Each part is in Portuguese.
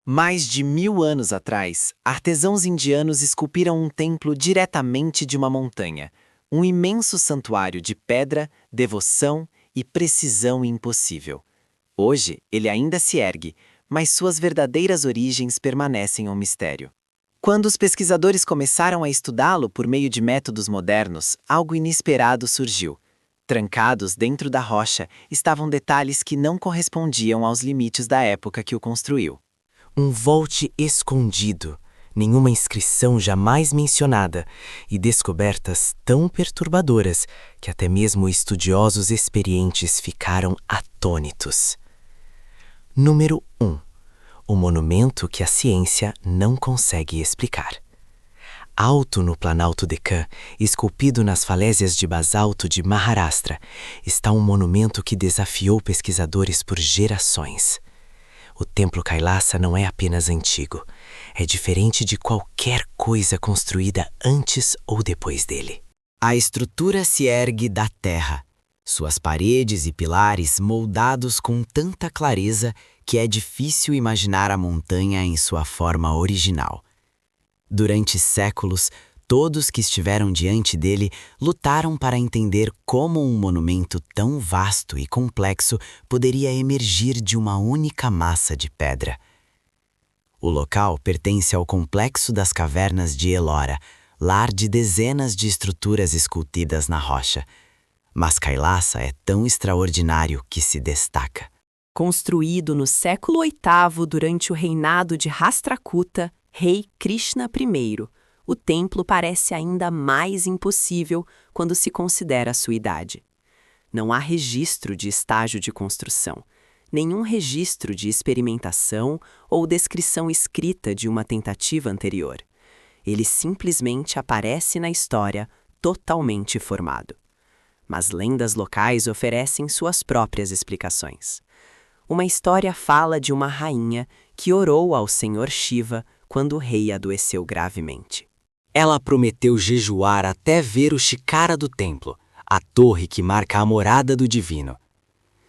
Mais de 1000 anos atrás, artesãos indianos esculpiram um templo diretamente de uma montanha, um imenso santuário de pedra, devoção e precisão impossível. Hoje, ele ainda se ergue, mas suas verdadeiras origens permanecem um mistério. Quando os pesquisadores começaram a estudá-lo por meio de métodos modernos, algo inesperado surgiu. Trancados dentro da rocha estavam detalhes que não correspondiam aos limites da época que o construiu. Um volte escondido, nenhuma inscrição jamais mencionada e descobertas tão perturbadoras que até mesmo estudiosos experientes ficaram atônitos. Número 1. O monumento que a ciência não consegue explicar. Alto no Planalto Deccan, esculpido nas falésias de basalto de Maharashtra, está um monumento que desafiou pesquisadores por gerações. O Templo Kailasa não é apenas antigo, é diferente de qualquer coisa construída antes ou depois dele. A estrutura se ergue da terra, suas paredes e pilares moldados com tanta clareza que é difícil imaginar a montanha em sua forma original. Durante séculos, todos que estiveram diante dele lutaram para entender como um monumento tão vasto e complexo poderia emergir de uma única massa de pedra. O local pertence ao Complexo das Cavernas de Ellora, lar de dezenas de estruturas esculpidas na rocha. Mas Kailasa é tão extraordinário que se destaca. Construído no século VIII durante o reinado de Rashtrakuta, rei Krishna I, o templo parece ainda mais impossível quando se considera a sua idade. Não há registro de estágio de construção, nenhum registro de experimentação ou descrição escrita de uma tentativa anterior. Ele simplesmente aparece na história totalmente formado. Mas lendas locais oferecem suas próprias explicações. Uma história fala de uma rainha que orou ao senhor Shiva quando o rei adoeceu gravemente. Ela prometeu jejuar até ver o Shikara do templo, a torre que marca a morada do divino.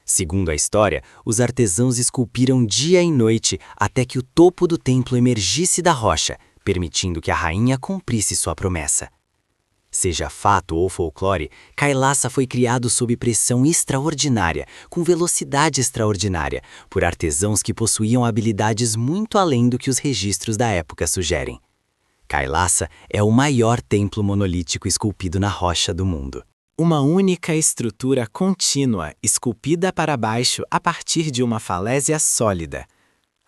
Segundo a história, os artesãos esculpiram dia e noite até que o topo do templo emergisse da rocha, permitindo que a rainha cumprisse sua promessa. Seja fato ou folclore, Kailasa foi criado sob pressão extraordinária, com velocidade extraordinária, por artesãos que possuíam habilidades muito além do que os registros da época sugerem. Kailasa é o maior templo monolítico esculpido na rocha do mundo. Uma única estrutura contínua, esculpida para baixo a partir de uma falésia sólida.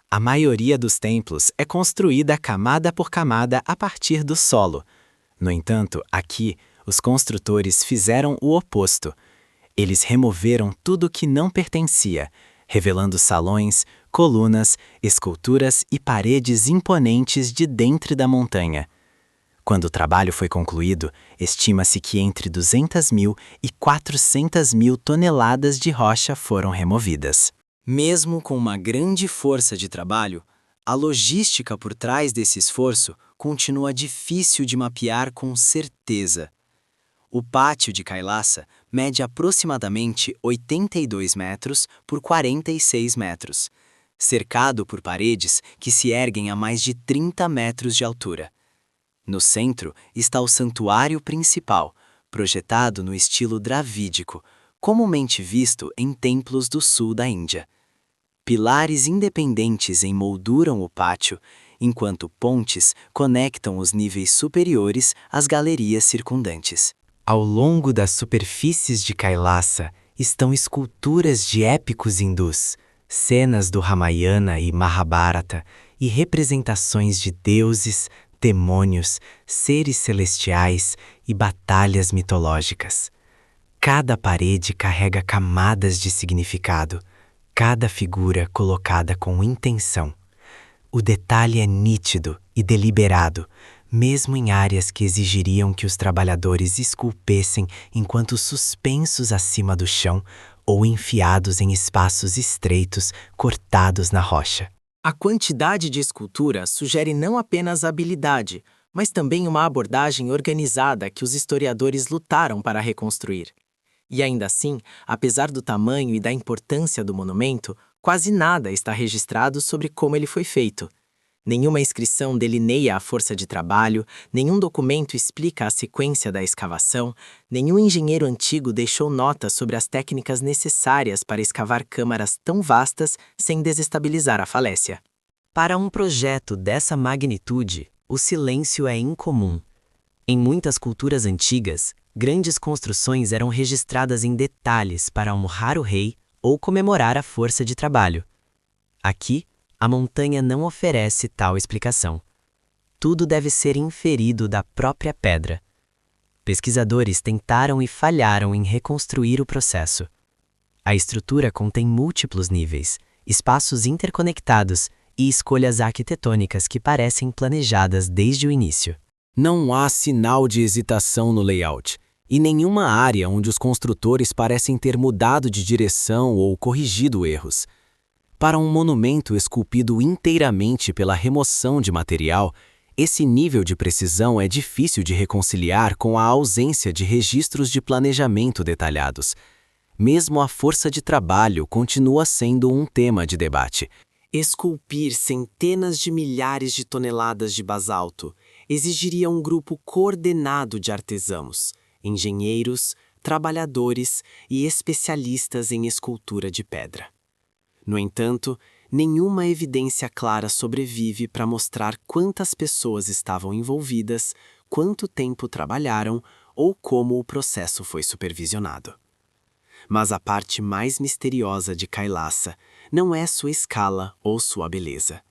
A maioria dos templos é construída camada por camada a partir do solo. No entanto, aqui, os construtores fizeram o oposto. Eles removeram tudo que não pertencia, revelando salões, colunas, esculturas e paredes imponentes de dentro da montanha. Quando o trabalho foi concluído, estima-se que entre 200.000 e 400.000 toneladas de rocha foram removidas. Mesmo com uma grande força de trabalho, a logística por trás desse esforço continua difícil de mapear com certeza. O pátio de Kailasa mede aproximadamente 82 metros por 46 metros, cercado por paredes que se erguem a mais de 30 metros de altura. No centro está o santuário principal, projetado no estilo dravídico, comumente visto em templos do sul da Índia. Pilares independentes emolduram o pátio, enquanto pontes conectam os níveis superiores às galerias circundantes. Ao longo das superfícies de Kailasa estão esculturas de épicos hindus, cenas do Ramayana e Mahabharata e representações de deuses, demônios, seres celestiais e batalhas mitológicas. Cada parede carrega camadas de significado, cada figura colocada com intenção. O detalhe é nítido e deliberado, mesmo em áreas que exigiriam que os trabalhadores esculpessem enquanto suspensos acima do chão ou enfiados em espaços estreitos cortados na rocha. A quantidade de escultura sugere não apenas habilidade, mas também uma abordagem organizada que os historiadores lutaram para reconstruir. E ainda assim, apesar do tamanho e da importância do monumento, Quase nada está registrado sobre como ele foi feito. Nenhuma inscrição delineia a força de trabalho, nenhum documento explica a sequência da escavação, nenhum engenheiro antigo deixou notas sobre as técnicas necessárias para escavar câmaras tão vastas sem desestabilizar a falésia. Para um projeto dessa magnitude, o silêncio é incomum. Em muitas culturas antigas, grandes construções eram registradas em detalhes para honrar o rei ou comemorar a força de trabalho. Aqui, a montanha não oferece tal explicação. Tudo deve ser inferido da própria pedra. Pesquisadores tentaram e falharam em reconstruir o processo. A estrutura contém múltiplos níveis, espaços interconectados e escolhas arquitetônicas que parecem planejadas desde o início. Não há sinal de hesitação no layout, e nenhuma área onde os construtores parecem ter mudado de direção ou corrigido erros. Para um monumento esculpido inteiramente pela remoção de material, esse nível de precisão é difícil de reconciliar com a ausência de registros de planejamento detalhados. Mesmo a força de trabalho continua sendo um tema de debate. Esculpir centenas de milhares de toneladas de basalto exigiria um grupo coordenado de artesãos, engenheiros, trabalhadores e especialistas em escultura de pedra. No entanto, nenhuma evidência clara sobrevive para mostrar quantas pessoas estavam envolvidas, quanto tempo trabalharam ou como o processo foi supervisionado. Mas a parte mais misteriosa de Kailasa não é sua escala ou sua beleza.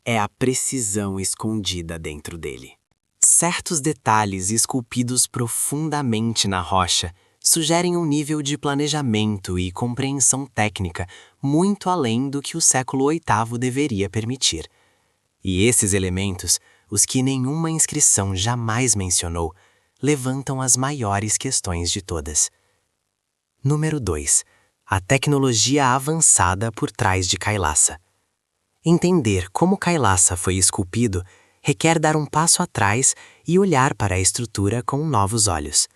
É a precisão escondida dentro dele. Certos detalhes esculpidos profundamente na rocha sugerem um nível de planejamento e compreensão técnica muito além do que o século VIII deveria permitir. E esses elementos, os que nenhuma inscrição jamais mencionou, levantam as maiores questões de todas. Número 2. A tecnologia avançada por trás de Kailasa. Entender como Kailasa foi esculpido requer dar um passo atrás e olhar para a estrutura com novos olhos.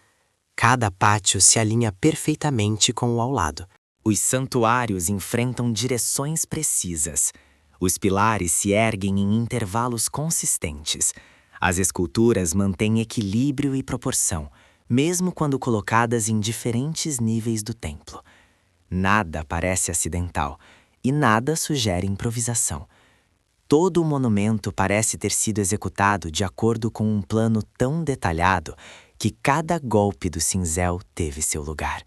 Cada pátio se alinha perfeitamente com o ao lado. Os santuários enfrentam direções precisas. Os pilares se erguem em intervalos consistentes. As esculturas mantêm equilíbrio e proporção, mesmo quando colocadas em diferentes níveis do templo. Nada parece acidental e nada sugere improvisação. Todo o monumento parece ter sido executado de acordo com um plano tão detalhado que cada golpe do cinzel teve seu lugar.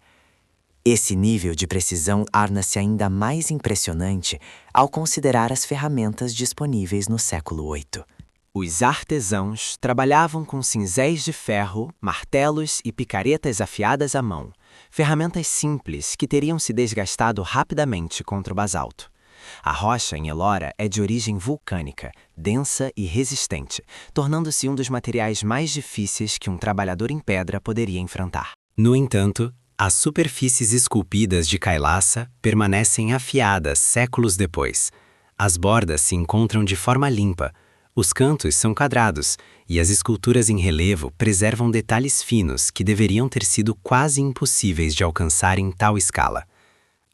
Esse nível de precisão torna-se ainda mais impressionante ao considerar as ferramentas disponíveis no século VIII. Os artesãos trabalhavam com cinzéis de ferro, martelos e picaretas afiadas à mão, ferramentas simples que teriam se desgastado rapidamente contra o basalto. A rocha em Ellora é de origem vulcânica, densa e resistente, tornando-se um dos materiais mais difíceis que um trabalhador em pedra poderia enfrentar. No entanto, as superfícies esculpidas de Kailasa permanecem afiadas séculos depois. As bordas se encontram de forma limpa, os cantos são quadrados e as esculturas em relevo preservam detalhes finos que deveriam ter sido quase impossíveis de alcançar em tal escala.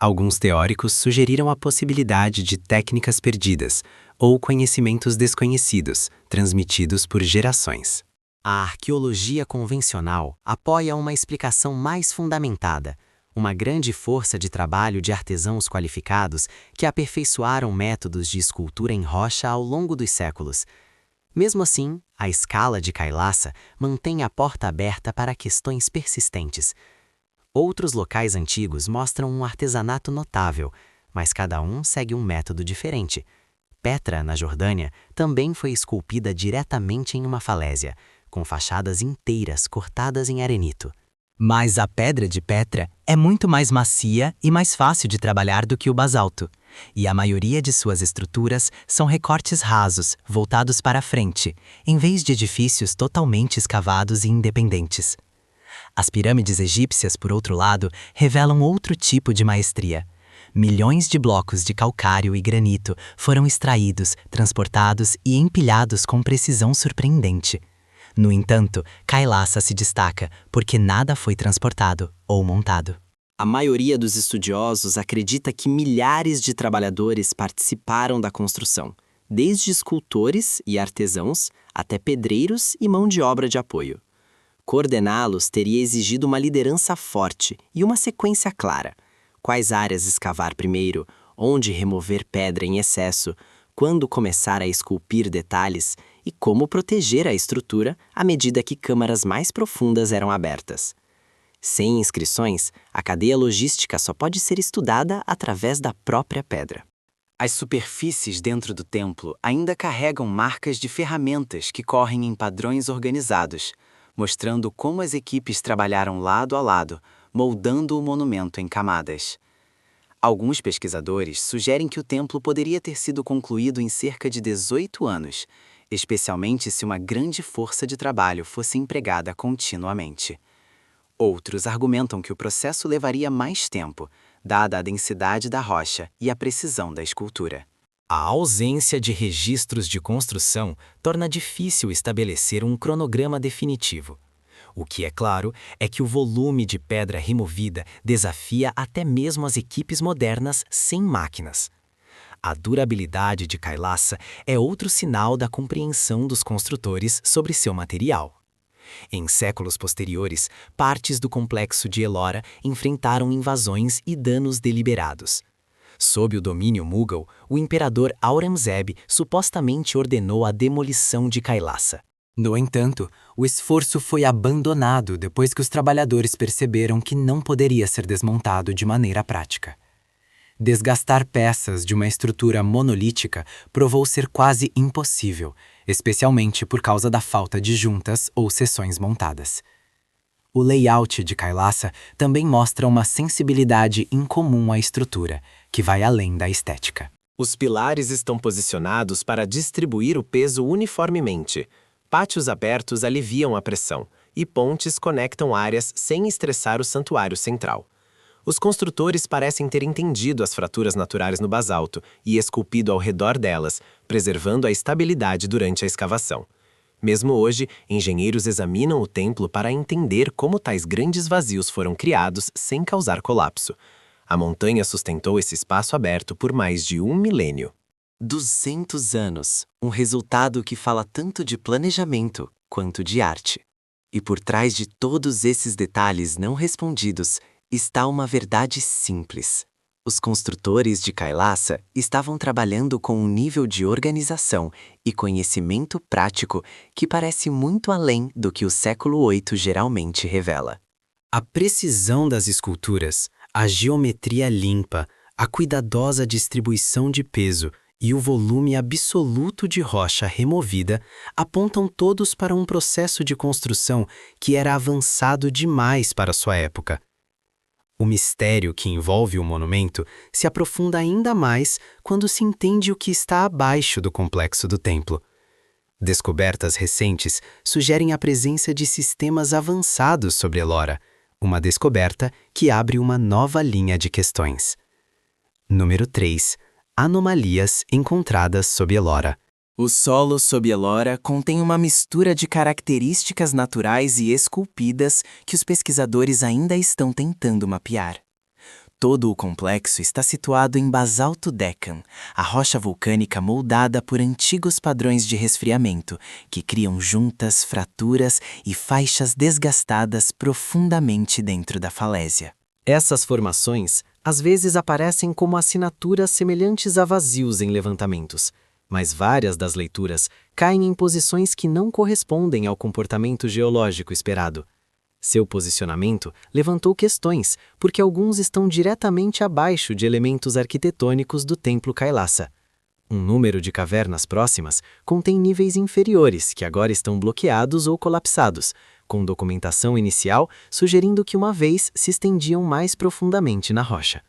Alguns teóricos sugeriram a possibilidade de técnicas perdidas ou conhecimentos desconhecidos, transmitidos por gerações. A arqueologia convencional apoia uma explicação mais fundamentada, uma grande força de trabalho de artesãos qualificados que aperfeiçoaram métodos de escultura em rocha ao longo dos séculos. Mesmo assim, a escala de Kailasa mantém a porta aberta para questões persistentes. Outros locais antigos mostram um artesanato notável, mas cada um segue um método diferente. Petra, na Jordânia, também foi esculpida diretamente em uma falésia, com fachadas inteiras cortadas em arenito. Mas a pedra de Petra é muito mais macia e mais fácil de trabalhar do que o basalto, e a maioria de suas estruturas são recortes rasos, voltados para a frente, em vez de edifícios totalmente escavados e independentes. As pirâmides egípcias, por outro lado, revelam outro tipo de maestria. Milhões de blocos de calcário e granito foram extraídos, transportados e empilhados com precisão surpreendente. No entanto, Kailasa se destaca porque nada foi transportado ou montado. A maioria dos estudiosos acredita que milhares de trabalhadores participaram da construção, desde escultores e artesãos até pedreiros e mão de obra de apoio. Coordená-los teria exigido uma liderança forte e uma sequência clara. Quais áreas escavar primeiro, onde remover pedra em excesso, quando começar a esculpir detalhes e como proteger a estrutura à medida que câmaras mais profundas eram abertas. Sem inscrições, a cadeia logística só pode ser estudada através da própria pedra. As superfícies dentro do templo ainda carregam marcas de ferramentas que correm em padrões organizados, mostrando como as equipes trabalharam lado a lado, moldando o monumento em camadas. Alguns pesquisadores sugerem que o templo poderia ter sido concluído em cerca de 18 anos, especialmente se uma grande força de trabalho fosse empregada continuamente. Outros argumentam que o processo levaria mais tempo, dada a densidade da rocha e a precisão da escultura. A ausência de registros de construção torna difícil estabelecer um cronograma definitivo. O que é claro é que o volume de pedra removida desafia até mesmo as equipes modernas sem máquinas. A durabilidade de Kailasa é outro sinal da compreensão dos construtores sobre seu material. Em séculos posteriores, partes do complexo de Ellora enfrentaram invasões e danos deliberados. Sob o domínio Mughal, o imperador Aurangzeb supostamente ordenou a demolição de Kailasa. No entanto, o esforço foi abandonado depois que os trabalhadores perceberam que não poderia ser desmontado de maneira prática. Desgastar peças de uma estrutura monolítica provou ser quase impossível, especialmente por causa da falta de juntas ou seções montadas. O layout de Kailasa também mostra uma sensibilidade incomum à estrutura, que vai além da estética. Os pilares estão posicionados para distribuir o peso uniformemente. Pátios abertos aliviam a pressão, e pontes conectam áreas sem estressar o santuário central. Os construtores parecem ter entendido as fraturas naturais no basalto e esculpido ao redor delas, preservando a estabilidade durante a escavação. Mesmo hoje, engenheiros examinam o templo para entender como tais grandes vazios foram criados sem causar colapso. A montanha sustentou esse espaço aberto por mais de 1 milênio. 200 anos, um resultado que fala tanto de planejamento quanto de arte. E por trás de todos esses detalhes não respondidos, está uma verdade simples. Os construtores de Kailasa estavam trabalhando com um nível de organização e conhecimento prático que parece muito além do que o século VIII geralmente revela. A precisão das esculturas, a geometria limpa, a cuidadosa distribuição de peso e o volume absoluto de rocha removida apontam todos para um processo de construção que era avançado demais para sua época. O mistério que envolve o monumento se aprofunda ainda mais quando se entende o que está abaixo do complexo do templo. Descobertas recentes sugerem a presença de sistemas avançados sobre Ellora, uma descoberta que abre uma nova linha de questões. Número 3. Anomalias encontradas sob Ellora. O solo sob Ellora contém uma mistura de características naturais e esculpidas que os pesquisadores ainda estão tentando mapear. Todo o complexo está situado em basalto Deccan, a rocha vulcânica moldada por antigos padrões de resfriamento, que criam juntas, fraturas e faixas desgastadas profundamente dentro da falésia. Essas formações, às vezes, aparecem como assinaturas semelhantes a vazios em levantamentos, mas várias das leituras caem em posições que não correspondem ao comportamento geológico esperado. Seu posicionamento levantou questões, porque alguns estão diretamente abaixo de elementos arquitetônicos do templo Kailasa. Um número de cavernas próximas contém níveis inferiores que agora estão bloqueados ou colapsados, com documentação inicial sugerindo que uma vez se estendiam mais profundamente na rocha.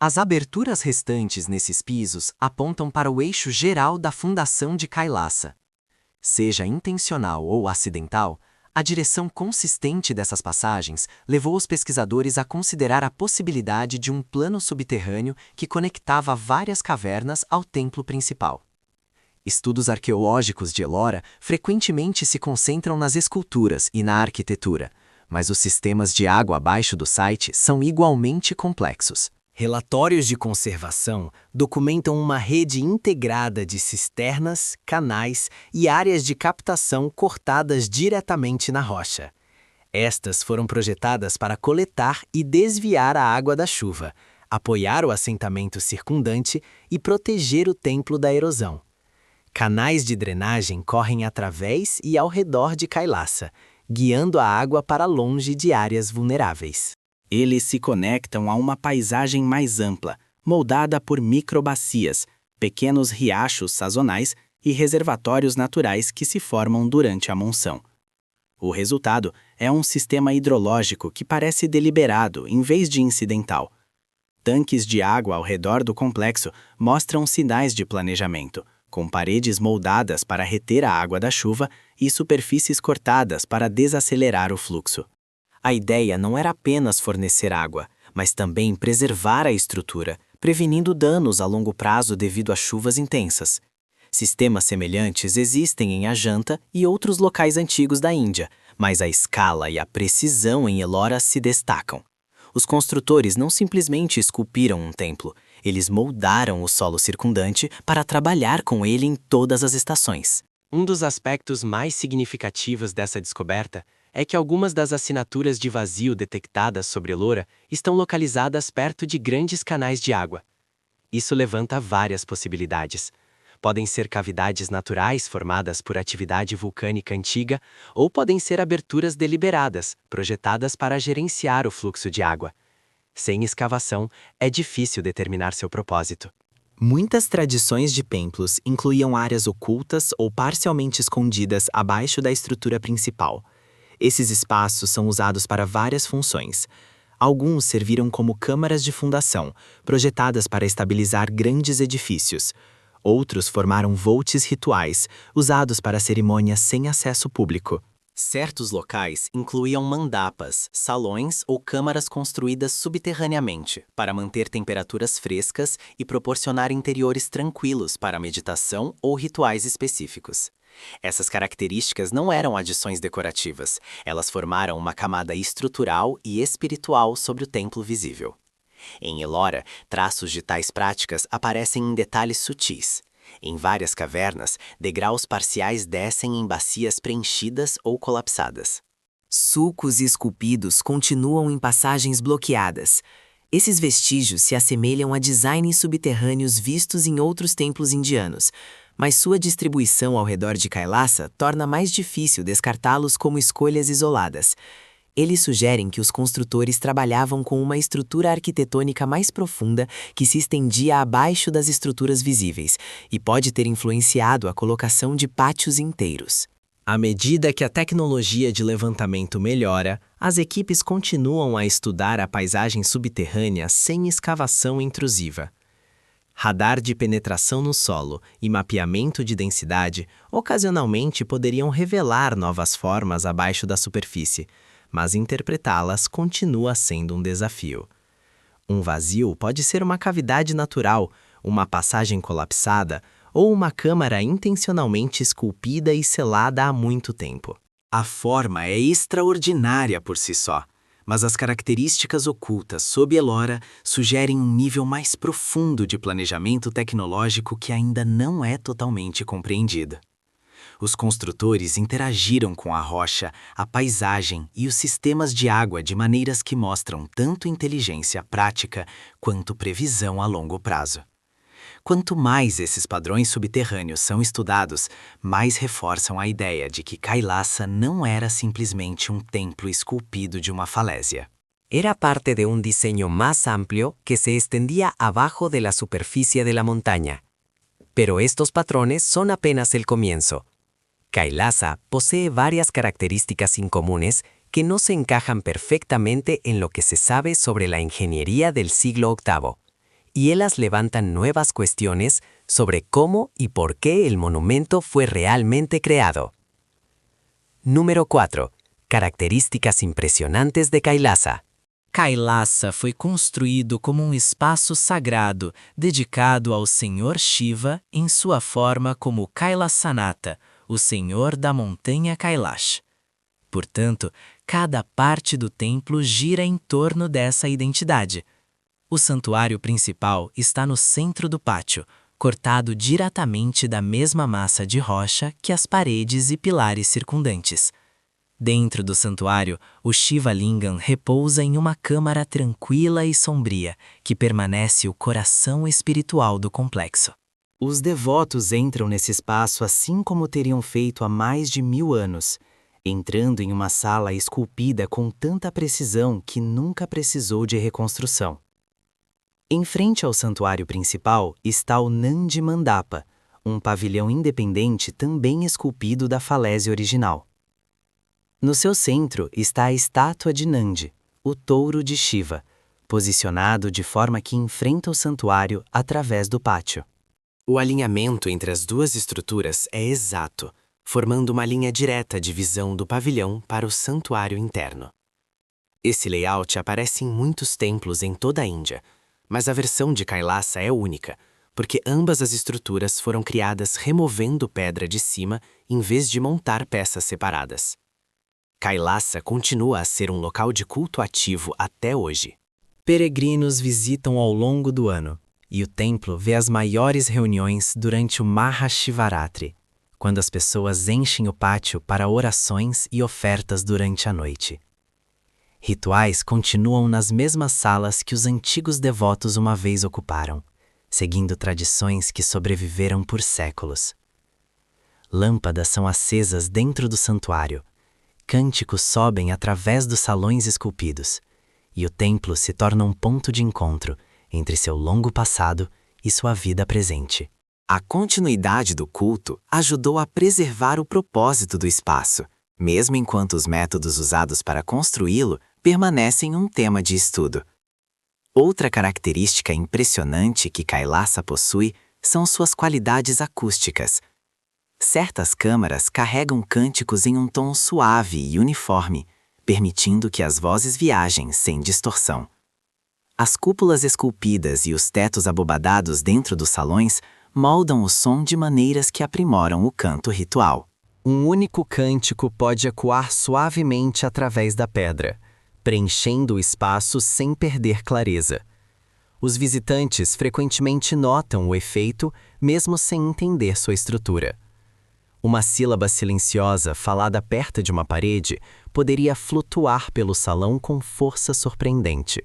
As aberturas restantes nesses pisos apontam para o eixo geral da fundação de Kailasa. Seja intencional ou acidental, a direção consistente dessas passagens levou os pesquisadores a considerar a possibilidade de um plano subterrâneo que conectava várias cavernas ao templo principal. Estudos arqueológicos de Ellora frequentemente se concentram nas esculturas e na arquitetura, mas os sistemas de água abaixo do site são igualmente complexos. Relatórios de conservação documentam uma rede integrada de cisternas, canais e áreas de captação cortadas diretamente na rocha. Estas foram projetadas para coletar e desviar a água da chuva, apoiar o assentamento circundante e proteger o templo da erosão. Canais de drenagem correm através e ao redor de Kailasa, guiando a água para longe de áreas vulneráveis. Eles se conectam a uma paisagem mais ampla, moldada por microbacias, pequenos riachos sazonais e reservatórios naturais que se formam durante a monção. O resultado é um sistema hidrológico que parece deliberado em vez de incidental. Tanques de água ao redor do complexo mostram sinais de planejamento, com paredes moldadas para reter a água da chuva e superfícies cortadas para desacelerar o fluxo. A ideia não era apenas fornecer água, mas também preservar a estrutura, prevenindo danos a longo prazo devido a chuvas intensas. Sistemas semelhantes existem em Ajanta e outros locais antigos da Índia, mas a escala e a precisão em Ellora se destacam. Os construtores não simplesmente esculpiram um templo, eles moldaram o solo circundante para trabalhar com ele em todas as estações. Um dos aspectos mais significativos dessa descoberta é que algumas das assinaturas de vazio detectadas sobre Ellora estão localizadas perto de grandes canais de água. Isso levanta várias possibilidades. Podem ser cavidades naturais formadas por atividade vulcânica antiga, ou podem ser aberturas deliberadas, projetadas para gerenciar o fluxo de água. Sem escavação, é difícil determinar seu propósito. Muitas tradições de templos incluíam áreas ocultas ou parcialmente escondidas abaixo da estrutura principal. Esses espaços são usados para várias funções. Alguns serviram como câmaras de fundação, projetadas para estabilizar grandes edifícios. Outros formaram voltes rituais, usados para cerimônias sem acesso público. Certos locais incluíam mandapas, salões ou câmaras construídas subterraneamente, para manter temperaturas frescas e proporcionar interiores tranquilos para meditação ou rituais específicos. Essas características não eram adições decorativas, elas formaram uma camada estrutural e espiritual sobre o templo visível. Em Ellora, traços de tais práticas aparecem em detalhes sutis. Em várias cavernas, degraus parciais descem em bacias preenchidas ou colapsadas. Sulcos esculpidos continuam em passagens bloqueadas. Esses vestígios se assemelham a designs subterrâneos vistos em outros templos indianos, mas sua distribuição ao redor de Kailasa torna mais difícil descartá-los como escolhas isoladas. Eles sugerem que os construtores trabalhavam com uma estrutura arquitetônica mais profunda que se estendia abaixo das estruturas visíveis e pode ter influenciado a colocação de pátios inteiros. À medida que a tecnologia de levantamento melhora, as equipes continuam a estudar a paisagem subterrânea sem escavação intrusiva. Radar de penetração no solo e mapeamento de densidade ocasionalmente poderiam revelar novas formas abaixo da superfície, mas interpretá-las continua sendo um desafio. Um vazio pode ser uma cavidade natural, uma passagem colapsada ou uma câmara intencionalmente esculpida e selada há muito tempo. A forma é extraordinária por si só, mas as características ocultas sob Ellora sugerem um nível mais profundo de planejamento tecnológico que ainda não é totalmente compreendido. Os construtores interagiram com a rocha, a paisagem e os sistemas de água de maneiras que mostram tanto inteligência prática quanto previsão a longo prazo. Quanto mais esses padrões subterrâneos são estudados, mais reforçam a ideia de que Kailasa não era simplesmente um templo esculpido de uma falésia. Era parte de un diseño más amplio que se extendía abajo de la superficie de la montaña. Pero estos patrones son apenas el comienzo. Kailasa posee varias características incomunes que no se encajan perfectamente en lo que se sabe sobre la ingeniería del siglo VIII, y ellas levantan nuevas cuestiones sobre cómo y por qué el monumento fue realmente creado. Número 4. Características impressionantes de Kailasa. Kailasa foi construído como um espaço sagrado dedicado ao Senhor Shiva em sua forma como Kailasanata, o Senhor da montanha Kailash. Portanto, cada parte do templo gira em torno dessa identidade. O santuário principal está no centro do pátio, cortado diretamente da mesma massa de rocha que as paredes e pilares circundantes. Dentro do santuário, o Shiva Lingam repousa em uma câmara tranquila e sombria, que permanece o coração espiritual do complexo. Os devotos entram nesse espaço assim como teriam feito há mais de 1000 anos, entrando em uma sala esculpida com tanta precisão que nunca precisou de reconstrução. Em frente ao santuário principal está o Nandi Mandapa, um pavilhão independente também esculpido da falésia original. No seu centro está a estátua de Nandi, o touro de Shiva, posicionado de forma que enfrenta o santuário através do pátio. O alinhamento entre as duas estruturas é exato, formando uma linha direta de visão do pavilhão para o santuário interno. Esse layout aparece em muitos templos em toda a Índia, mas a versão de Kailasa é única, porque ambas as estruturas foram criadas removendo pedra de cima em vez de montar peças separadas. Kailasa continua a ser um local de culto ativo até hoje. Peregrinos visitam ao longo do ano, e o templo vê as maiores reuniões durante o Mahashivaratri, quando as pessoas enchem o pátio para orações e ofertas durante a noite. Rituais continuam nas mesmas salas que os antigos devotos uma vez ocuparam, seguindo tradições que sobreviveram por séculos. Lâmpadas são acesas dentro do santuário, cânticos sobem através dos salões esculpidos, e o templo se torna um ponto de encontro entre seu longo passado e sua vida presente. A continuidade do culto ajudou a preservar o propósito do espaço, mesmo enquanto os métodos usados para construí-lo permanecem um tema de estudo. Outra característica impressionante que Kailasa possui são suas qualidades acústicas. Certas câmaras carregam cânticos em um tom suave e uniforme, permitindo que as vozes viajem sem distorção. As cúpulas esculpidas e os tetos abobadados dentro dos salões moldam o som de maneiras que aprimoram o canto ritual. Um único cântico pode ecoar suavemente através da pedra, preenchendo o espaço sem perder clareza. Os visitantes frequentemente notam o efeito, mesmo sem entender sua estrutura. Uma sílaba silenciosa falada perto de uma parede poderia flutuar pelo salão com força surpreendente.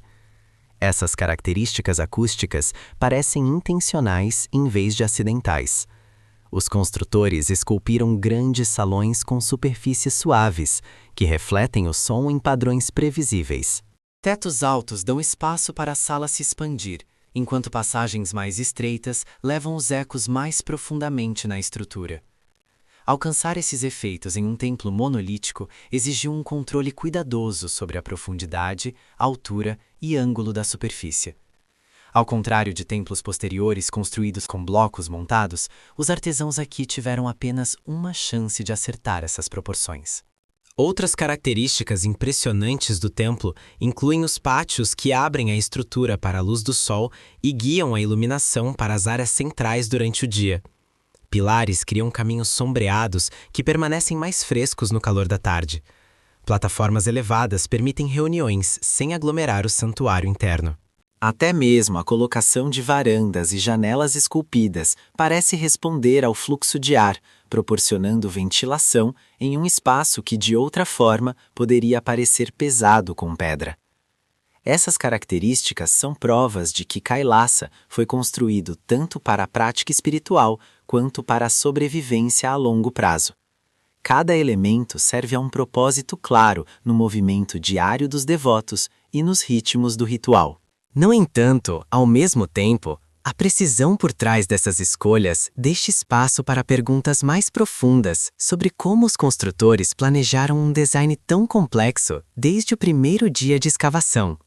Essas características acústicas parecem intencionais em vez de acidentais. Os construtores esculpiram grandes salões com superfícies suaves, que refletem o som em padrões previsíveis. Tetos altos dão espaço para a sala se expandir, enquanto passagens mais estreitas levam os ecos mais profundamente na estrutura. Alcançar esses efeitos em um templo monolítico exigiu um controle cuidadoso sobre a profundidade, altura e ângulo da superfície. Ao contrário de templos posteriores construídos com blocos montados, os artesãos aqui tiveram apenas uma chance de acertar essas proporções. Outras características impressionantes do templo incluem os pátios que abrem a estrutura para a luz do sol e guiam a iluminação para as áreas centrais durante o dia. Pilares criam caminhos sombreados que permanecem mais frescos no calor da tarde. Plataformas elevadas permitem reuniões sem aglomerar o santuário interno. Até mesmo a colocação de varandas e janelas esculpidas parece responder ao fluxo de ar, proporcionando ventilação em um espaço que de outra forma poderia parecer pesado com pedra. Essas características são provas de que Kailasa foi construído tanto para a prática espiritual quanto para a sobrevivência a longo prazo. Cada elemento serve a um propósito claro no movimento diário dos devotos e nos ritmos do ritual. No entanto, ao mesmo tempo, a precisão por trás dessas escolhas deixa espaço para perguntas mais profundas sobre como os construtores planejaram um design tão complexo desde o primeiro dia de escavação.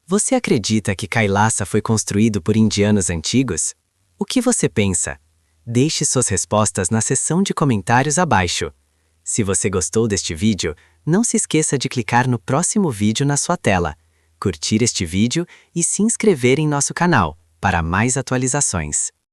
Você acredita que Kailasa foi construído por indianos antigos? O que você pensa? Deixe suas respostas na seção de comentários abaixo. Se você gostou deste vídeo, não se esqueça de clicar no próximo vídeo na sua tela, curtir este vídeo e se inscrever em nosso canal para mais atualizações.